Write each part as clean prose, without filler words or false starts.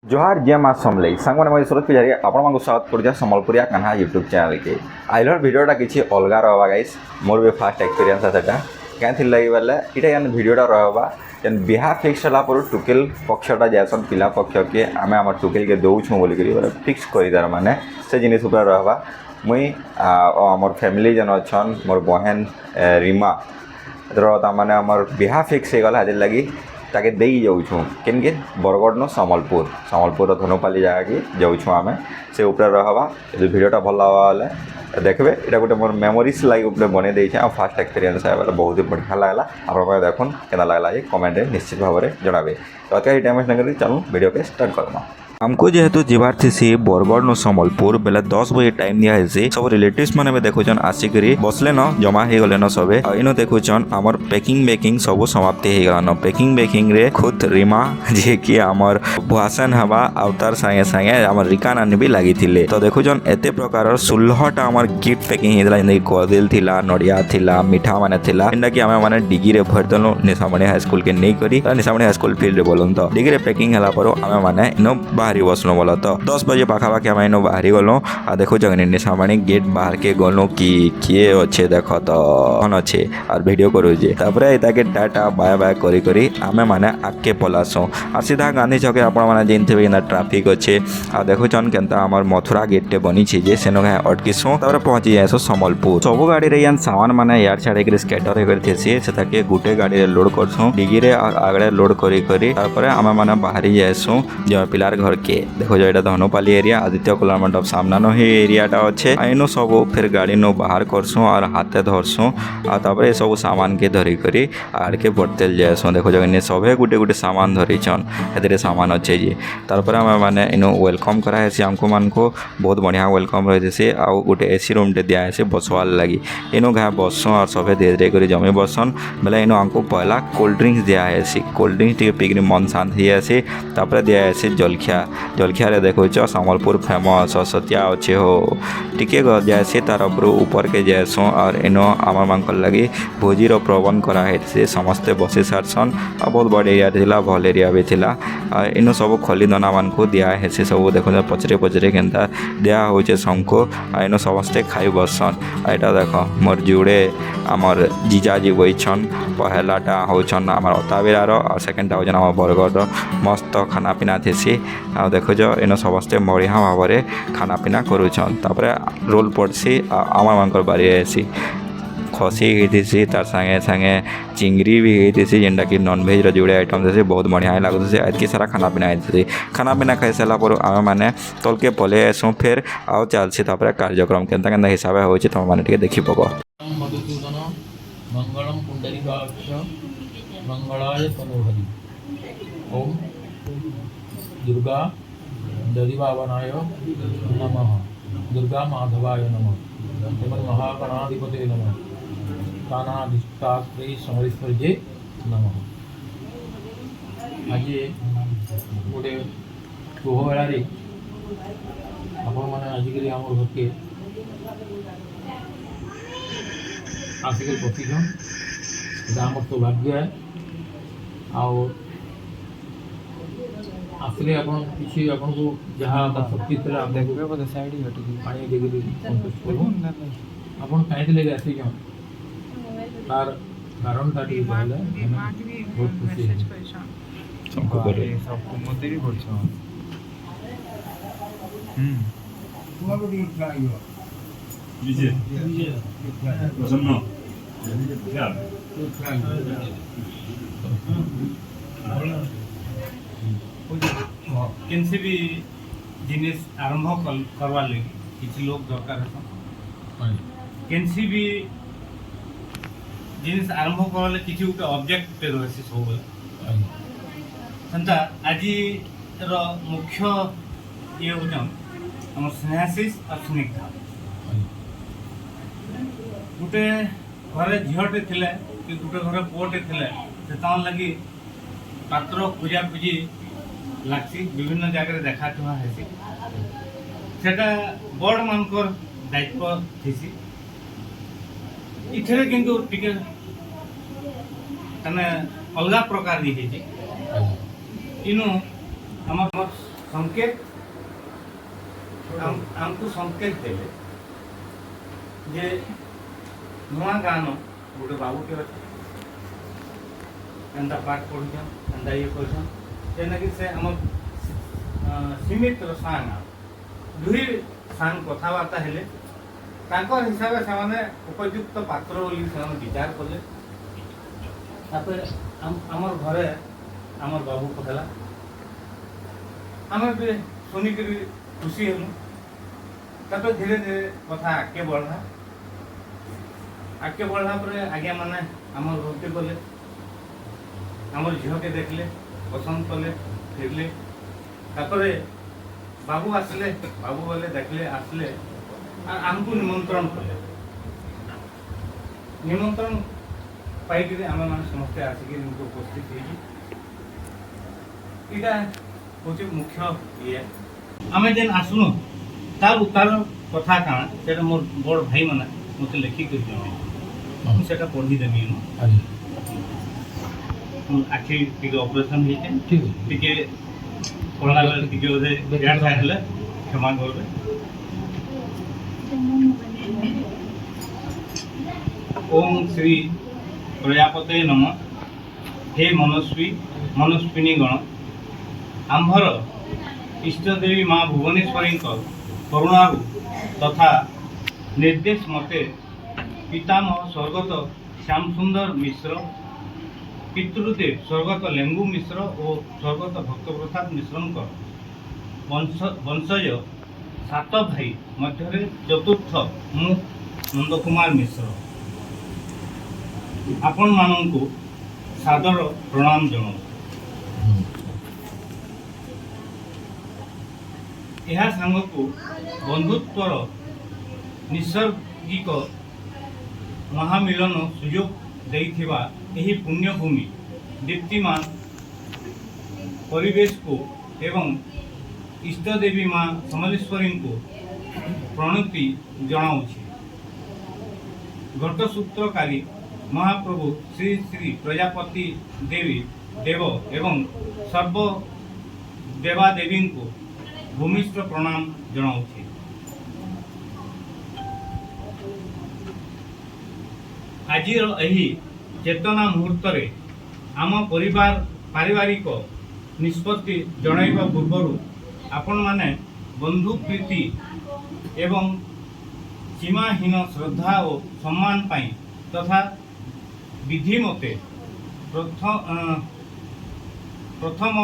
जोहार जय माँ समलई सांग मैंने सूरज पूजारी आपण स्वागत कर सम्बलपुरिया कान्हा यूट्यूब चैनल के आइलर भिडियोटा किसी अलग रहा गाइस मोर भी फास्ट एक्सपीरियंस है क्या लगे बोले यहाँ भिडियोटा रहा जेन बिहा फिक्स होला पर टुकेल पक्षटा जासन पिला पक्ष के आम आम टुकेल के दौछूँ बोलिक फिक्स कर माने से जिनिस रहा मुई आमर फैमिली जेन अच्छन मोर बहन रीमा ताने आमर बिहा फिक्स हो गला लगी ताके दे जाऊँ केनके बरगढ़ न सम्बलपुर धनुपाली जगह की जाऊँ आम से ऊपर रहा भिडियोटा भल लगा देखबे यहाँ गोटे मोर मेमोरीज लगे गोटे बने देखे आ फास्ट एक्सपीरियंस है बहुत ही बढ़िया लगला आप देखुन केना लगला कमेंट निश्चित भाव में जनाबे तो अतः टाइम वेस्ट नहीं चलूँ वीडियो के स्टार्ट करमा हमको जेहेतु जीवार थी बरगढ़ न सम्बलपुर बेले 10 बजे टाइम दिया है सब रिलेटिव्स मैंने भी देखुन आसिक बसले न जमा हो गले न सबे इन देखुन आमर पैकिंग बेकिंग सब समाप्ति हो गला न पैकिंग बेकिंग रे खुद रीमा जी की आमर भाषण हवा आउतार संगे संगे आमर रिका नानी भी लगी थिले तो देखुन एते प्रकार 16टा आमर गिफ्ट पैकिंग होता है कदल थिला नड़िया थिला मिठा माने थिला इंदा कि आमे माने डिगी रे भर देलु निशामणी हाई स्कूल के नहीं करी निशामणी हाई स्कूल फील्ड रे बोलन तो डिगी रे पैकिंग हला पर आमे माने इन बाहरी बसलु बोल तो 10 बजे पाखापाखि आम इन बाहरी गलु आ देखो निशामणी गेट बाहर के गलु कि किए अच्छे देख तो कौन अच्छे और वीडियो करुचे ताके टाटा बाय बाय करी करी आमे माने आगे पलासु आ सीधा गांधी छके आपण माने जानते कि ट्राफिक अच्छे आ देखुन केनता आमर मथुरा गेटे बनी जे सेन अटकीसु पहुँची जाए सम्बलपुर सब गाड़ी रे यान सामान माने यार छाड़े स्कैटर होती से गोटे गाड़ी लोड करसु डिगी रे आगे लोड करी करी आमे माने बाहरी जाएसु पिलार घर के देखो जो यहाँ धनुपाली एरिया आदित्य कला मंडप सामना नो ही एरियाटा अच्छे इनो सब फिर गाड़ी नो बाहर करसुँ और हाथे धरसुँ और ये सब सामान के धरी करी आड़ के बर्तेल जाएसुँ देखो जो सभे गोटे गोटे सामान धरीछन ए सामान अच्छे जी तार आम मैंने इनो वेलकम करासी आमको मान को बहुत बढ़िया वेलकम रही सी आउ गोटे एसी रूम टे दिखासी बसवार लगी इनो घा बसुँ और सभे धीरे धीरे कर जमी बसन बेले इनो आमको पहला कोल्ड ड्रिंक्स दिखासी कोल्ड ड्रिंक्स टे पिकनिक मन शांत होसी दिखासी जलखिया देखो सम्बलपुर फेमस सतिया अच्छे हो टिके जाए तार ऊपर के जाएसुँ और इनो आम मान लगी भोजीर प्रबंध कराई समस्ते बसी सारसन बहुत बड़ एरिया थिला भल एरिया भी थिला इनो सब खलीदना मान को दिया से सब देखो पचरे पचरे केनता दिया होचे शंको इनो समस्ते खाई बसन यहाँ देख मोर जुड़े आमर जीजाजी बहीछन पहलाटा होचन आमर अताबिरार और सेकेंडटा होचन आम बरगढ़ मस्त खाना पीना थी आ देखो जो इन समस्ते बढ़िया भाव में खाना पीना करुछन तापरे रोल पड़सी आम मान बारी आसी खसी होती तार संगे संगे चिंगरी भी होती जेनटा कि नॉनभेज जोड़े आइटम थे बहुत बढ़िया लगुचे एतकी सारा खाना पीना होती खाना पीना खाई सारा पर आम मैंने तल के पलि आसुँ फिर आउ चलसी कार्यक्रम केनता केनता हिसाब हो तुम मैंने देखी पक मधुसूदन मंगलम पुंडरीकाक्ष मंगलाय तनोहरि ओम दुर्गा दधिभावनाय नमः दुर्गा माधवाय नमः श्रीमन् महागणाधिपते नमः कानाधिष्ठात्रे समरिस्पर्जे नमः आज गोटे शुभ बेल आपण मैंने आजिकल आम घर के आसिक पशिछन आम सौभाग्य है आसले आपण किसी आपण को जहाँ शक्ति थे पानी देगी संतुष्ट करूँ आपण कहीं आसी तार कारण टा कहले बहुत खुशी है किसी भी जिनिस आरंभ करवा लगे किसी लोग दरकार है किसी भी जिनिस आरंभ करवा किसी गोटे ऑब्जेक्ट रही सब सेंता आज मुख्य ये होम स्नेहाशीष और स्निग्धा गोटे घरे झीटे थे कि गोटे घर पुअटे थे से लगी पात्र पूजा पूजी लागसी विभिन्न जगह देखा हेसी सेटा बड़ मानकर दायित्व थीसी इथे किंतु टिके तने अलग प्रकार दी इनु हमर संकेत आमको संकेत देले जे नुआ गान गोटे बाबू के अच्छे एंता पाठ पढ़ुछन एंता ये करछन जेना कि से हम सीमित सांग दुही सांग कथबार्ता हेले तांकर हिसाब से माने उपयुक्त पात्र बोली से विचार कले तापर आमर घरे आमर बाबू कहला आम भी शुनिक खुशी हेलु तापर धीरे धीरे कथा आगे बढ़ला पर आज्ञा माने आमर भक्ति कले आमर झील के देखले पसंद कले फिरले तापर बाबू आसले बाबू बोले देखले आसले आमको निमंत्रण कले निमंत्रण पाई आम मैंने समस्ते आसिक उपस्थित होगा हूँ मुख्य ये आम जेन आसलु तार कथा काଣା से मोर बड़ भाई मैंने मत लिखिक मुझे पढ़ी देवी आखि टे ऑपरेशन होते पढ़ला टे क्षमा कर ओम श्री प्रजापते नम हे मनस्विनी गण आंभर इष्टदेवी माँ भुवनेश्वरी करुणारु तथा निर्देश मते पितामह स्वर्गत श्यामसुंदर मिश्र पितृदेव स्वर्गत लेंगू मिश्र और स्वर्गत भक्तप्रसाद मिश्र वंशज 7 भाई मध्य चतुर्थ मु नंदकुमार मिश्र आपण मानू सादर प्रणाम जनाऊ यह सांग को बंधुत्वर निसर्गिक महामिलन सुजोग देइथिबा एही पुण्यभूमि दीप्तिमान परिवेश को एवं इष्टदेवी माँ समलेश्वरी को प्रणति जनाऊँगी घटसूत्रकारी महाप्रभु श्री श्री प्रजापति देवी देव एवं सर्व देवादेवी को भूमिष्ठ प्रणाम जनाऊँगी आज यही चेतना मुहूर्त आम परिवार पारिवारिक निष्पत्ति जणाइबा पूर्व आपण माने बंधु प्रीति एवं सीमाहीन श्रद्धा और सम्मान पाई तथा विधि मते प्रथम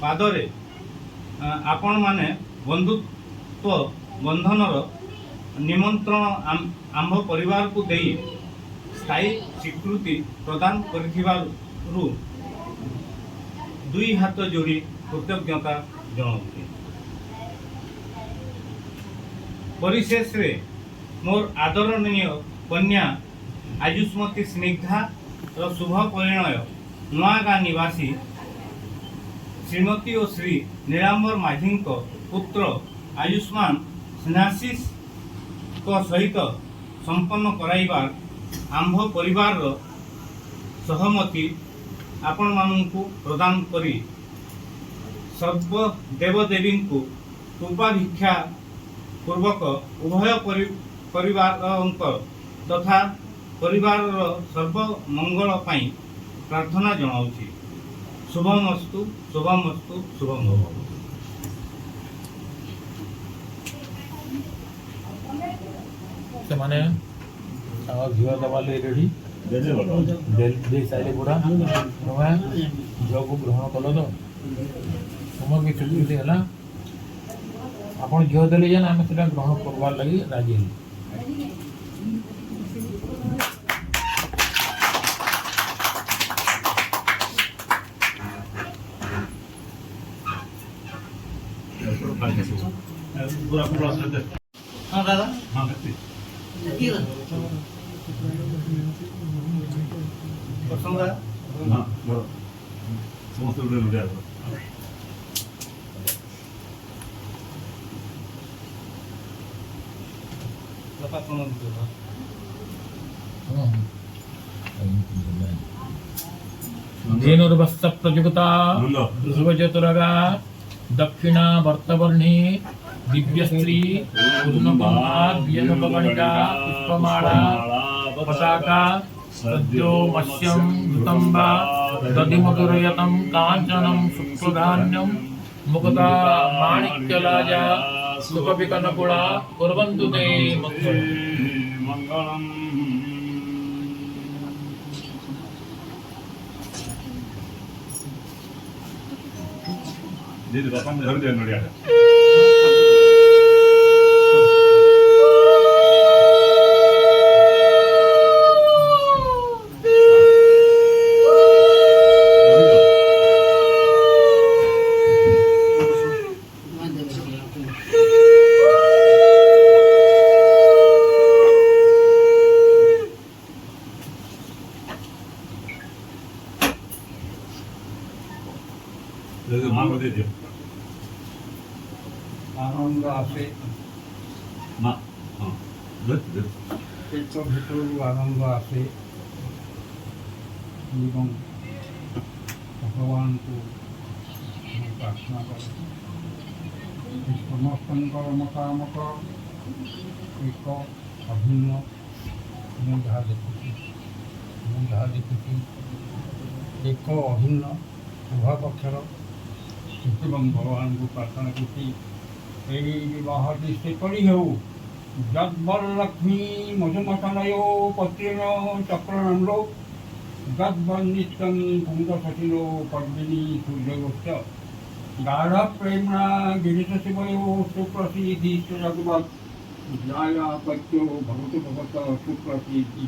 पादरे आपण माने बंधुत्व बंधनर निमंत्रण आंभ परिवार को देई स्थायी स्वीकृति प्रदान करिथिबारु दुई हाथ जोड़ी कृतज्ञता जनाऊँगी परिशेष रे मोर आदरणीय कन्या आयुष्मती स्निग्धा शुभ परिणय नुआगाँ निवासी श्रीमती और श्री नीलांबर माझी पुत्र आयुष्मान स्नेहाशीष सहित संपन्न कराइबार आंभ परिवार सहमति आपण मानू प्रदान करी सर्व देवदेवी को कृपा भिक्षा पूर्वक उभय परिवार तथा परिवार सर्व मंगल पाई प्रार्थना जनाऊँगी शुभमस्तु शुभमस्तु शुभम भवतु। से माने झील दबा रेडी दे सारे पूरा तुम्हें झील को ग्रहण कल तो तुम भी स्वीकृति है आप झील देले जेन आम से ग्रहण करवार लगी राजी हेलु हाँ दादा हाँ पसंद है हाँ बड़ा समस्त उड़े उड़े आते बापा कौन दो धेनुर्वस्त्र प्रजुगता लुल्लो ध्रुवज्योतिरगा दक्षिणा वर्तवर्णी दिव्यस्त्री पूर्णकुमार्यनुपगणिका पुष्पमाला पताका सद्यो मत्स्यं घृतम्बा दधिमधुरयतं काञ्चनं शुक्लधान्यं मुक्ता माणिक्यलाजा सुखविकनकुला कुर्वन्तु ते मंगलम दीदी बापा मुझे घर दे नड़िया माँ को दे दियो আনন্দ আছে माँ हाँ दे दे পেটৰ ভিতৰতো আনন্দ আছে এবং ভগৱানଙ୍କୁ মই প্ৰাৰ্থনা কৰোঁ সমস্তଙ୍କର মতামত ଏକ ଅଭିନ୍ନ ମୁଁ ଯାହା ଦେଖୁଛି ଏକ ଅଭିନ୍ନ ଉଭୟ ପକ୍ଷର ଏବଂ ଭଗବାନଙ୍କୁ ପ୍ରାର୍ଥନା କରୁଛି ଏହି ବିବାହଟି ସେପରି ହେଉ ଯଦ୍ବରଲକ୍ଷ୍ମୀ ମଧୁମଥନୟୋ ପତ୍ରେଣ ଚକ୍ରନମ୍ରୋ ଯଦ୍ବନ୍ନିତ୍ୟଂ କୁନ୍ଦସଚିନୋ ପଦ୍ମିନୀ ସୂର୍ଯ୍ୟଗୋଷ୍ଠ ଗାଢ଼ ପ୍ରେମ୍ଣା ଗିରିଶଶିବୟୋ ସୁପ୍ରସିଦ୍ଧି ଜଗବତ୍ ନ୍ୟାୟା ପତ୍ୟୋ ଭଗତୁ ଭଗତ ସୁପ୍ରସିଦ୍ଧି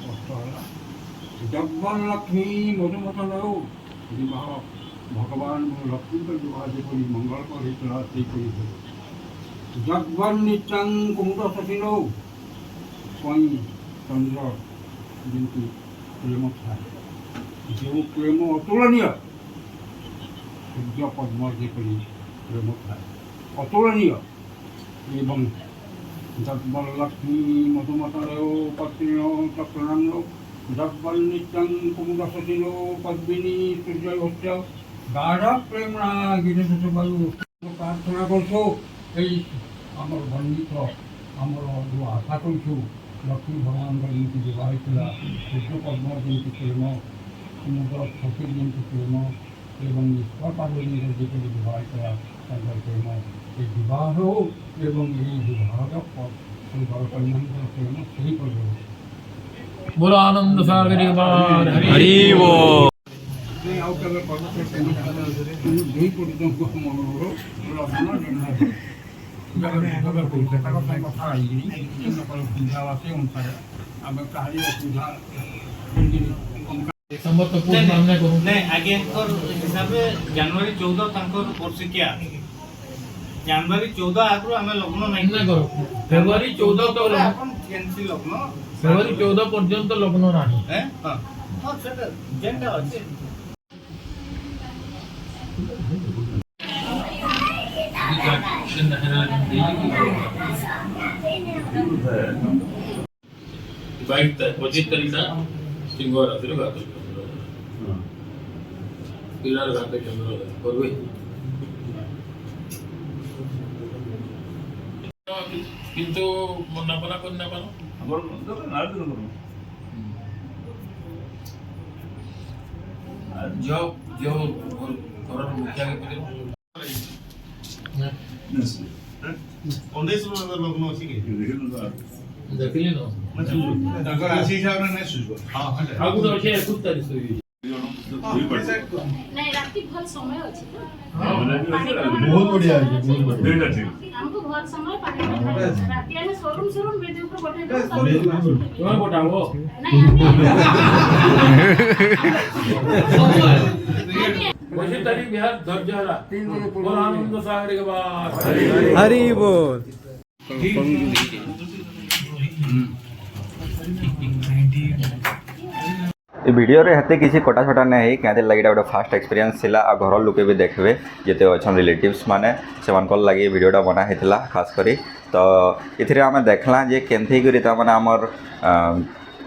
କଷ୍ଟ ହେଲା ଯଦ୍ବରଲକ୍ଷ୍ମୀ ମଧୁମଥନୟୋ ବିବାହ ଭଗବାନ ଲକ୍ଷ୍ମୀଙ୍କ ବିବାହ ଯେପରି ମଙ୍ଗଳକର ହେଇଥିଲା ସେହିପରି ହେବ ଯଦ୍ବନ୍ନିତ୍ୟଂ କୁନ୍ଦସଚିନୋ ସ୍ୱାଇଁ ଚନ୍ଦ୍ର ଯେମିତି ପ୍ରେମ ଥାଏ ଯେଉଁ ପ୍ରେମ ଅତୁଳନୀୟ ସୂର୍ଯ୍ୟ ପଦ୍ମ ଯେପରି ପ୍ରେମ ଥାଏ ଅତୁଳନୀୟ ଏବଂ ଯଦ୍ବରଲକ୍ଷ୍ମୀ ମଧୁମଥନୟୋ ପତ୍ରେଣ ଚକ୍ରନମ୍ରୋ যদ্বন্নিত্যং কুমুদসচিনো পদ্মিনী সূর্যগোষ্ঠ গাঢ় প্রেমণা গিরিশশিবয়ো প্রার্থনা করছো এই আমার বর্ণিত আমার ଯେଉଁ ଆଶା କରୁଛୁ ଲକ୍ଷ୍ମୀ ଭଗବାନଙ୍କ ଯେମିତି ବିବାହ ହେଇଥିଲା କୃଷ୍ଣପଦ୍ମ ଯେମିତି ପ୍ରେମ ସମୁଦ୍ର ଶକ୍ତି ଯେମିତି ପ୍ରେମ ଏବଂ ଈଶ୍ୱର ପାର୍ବତୀଙ୍କର ଯେପରି ବିବାହ ହେଇଥିଲା ତାଙ୍କର ପ୍ରେମ এই ବିବାହ ହେଉ ଏବଂ ଏହି ବିବାହର ବରକନ୍ୟାଙ୍କର ପ୍ରେମ ସେହିପରି ହେଉ बोलो आनंद सागर एक बार हरि बोल। ଆଉ କେବେ ଦୁଇ ପର୍ଯ୍ୟନ୍ତ ମନର କଥା ହେଇକିରି ସୁବିଧା ଆସେ ଅନୁସାରେ ଆମେ କାହାରି ଅସୁବିଧା समस्त पूर्ण मान्य करूं नहीं आगे इनकर हिसाब से जनवरी 14 तंकर वर्षिकिया जनवरी 14 आगु हमें लग्न नहीं नहीं करो फेब्रुआरी 14 तो अपन कैंसिल लग्न फेब्रुआरी 14 पर्यंत लग्न नाही हैं हां हां सेटा जेंटा ଅଛି बाइक तक 25 तारीख ना सिंगोर आते गातो पिलार गाते चंद्र करवे কিন্তু মনা পনা কোন না পানো আমার তো না দিন जो जो घर मुखिया के पकड़ 19 ଲଗ୍ନ ଅଛି କି देखिले न ତାଙ୍କର ରାଶି ହିସାବରେ ନାହିଁ ସୁଝିବ ହଁ आगु तो अच्छे 21 तारीख से नहीं राति भल समय अछि बहुत बढ़िया है बहुत बढ़िया ठीक हमको भल समय पानी राति में शोरूम शोरूम बेदे ऊपर बैठे तुम्हारा बताओ नहीं 25 तारीख बिहार धरजहरा और आनंद सागर के बाद हरि बोल। ଏ ଭିଡ଼ିଓରେ ହେତେ କିଛି କଟାଛଟା ନାହିଁ କାଁଥି ଲାଗି ଏଇଟା ଗୋଟେ ଫାଷ୍ଟ ଏକ୍ସପିରିଏନ୍ସ ଥିଲା ଆଉ ଘର ଲୋକେ ବି ଦେଖିବେ ଯେତେ ଅଛନ୍ ରିଲେଟିଭ୍ସ ମାନେ ସେମାନଙ୍କର ଲାଗି ଏ ଭିଡ଼ିଓଟା ବନା ହେଇଥିଲା ଖାସ୍ କରି ତ ଏଥିରେ ଆମେ ଦେଖିଲା ଯେ କେମିତି କରି ତାମାନେ ଆମର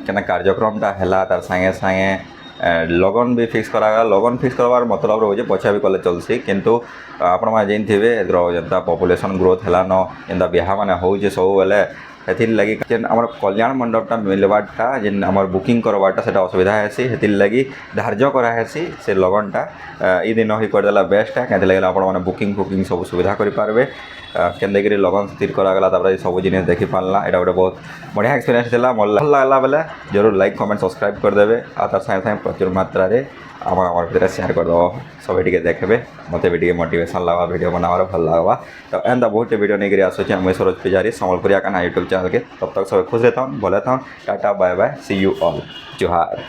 କେନା କାର୍ଯ୍ୟକ୍ରମଟା ହେଲା ତାର ସାଙ୍ଗେ ସାଙ୍ଗେ लगन भी फिक्स करागला लगन फिक्स करवार मतलब रोजे पछा भी कले चलसी किंतु आपण मैंने जानते जनता पॉपुलेशन ग्रोथ हेलान जेनता बिहा मैंने होचे सब बेले हेथिर लगी जेन आमर कल्याण मंडपटा मिलवाटा जेन आमर बुकिंग करवाटा सेटा असुविधा हेसी हेथिर लगी धार्य करा हेसी से लगनटा ई दिन ही करदेला बेस्ट है क्या लगे आपण मैंने बुकिंग सब सुविधा करि पारबे केंदेगिरी लगन स्थिर करागला तापर सब जिनिस देखि पारला एटा गोटे बहुत बढ़िया एक्सपीरियंस थिला भल लागला बेले जरूर लाइक कमेंट सब्सक्राइब कर देबे आ तार संगे संगे प्रचुर मात्रा रे आम भितर शेयर करदेव सब टे देखे मत भी मोटिवेशन लगा वीडियो बनावर भल लगवा तो एंता बहुत वीडियो नहीं आसूँ मुझे सरोज पुजारी संबलपुरिया कान्हा यूट्यूब चैनल के तब तक सब खुश रहता हूँ भले था tata bye bye see you all जोहार।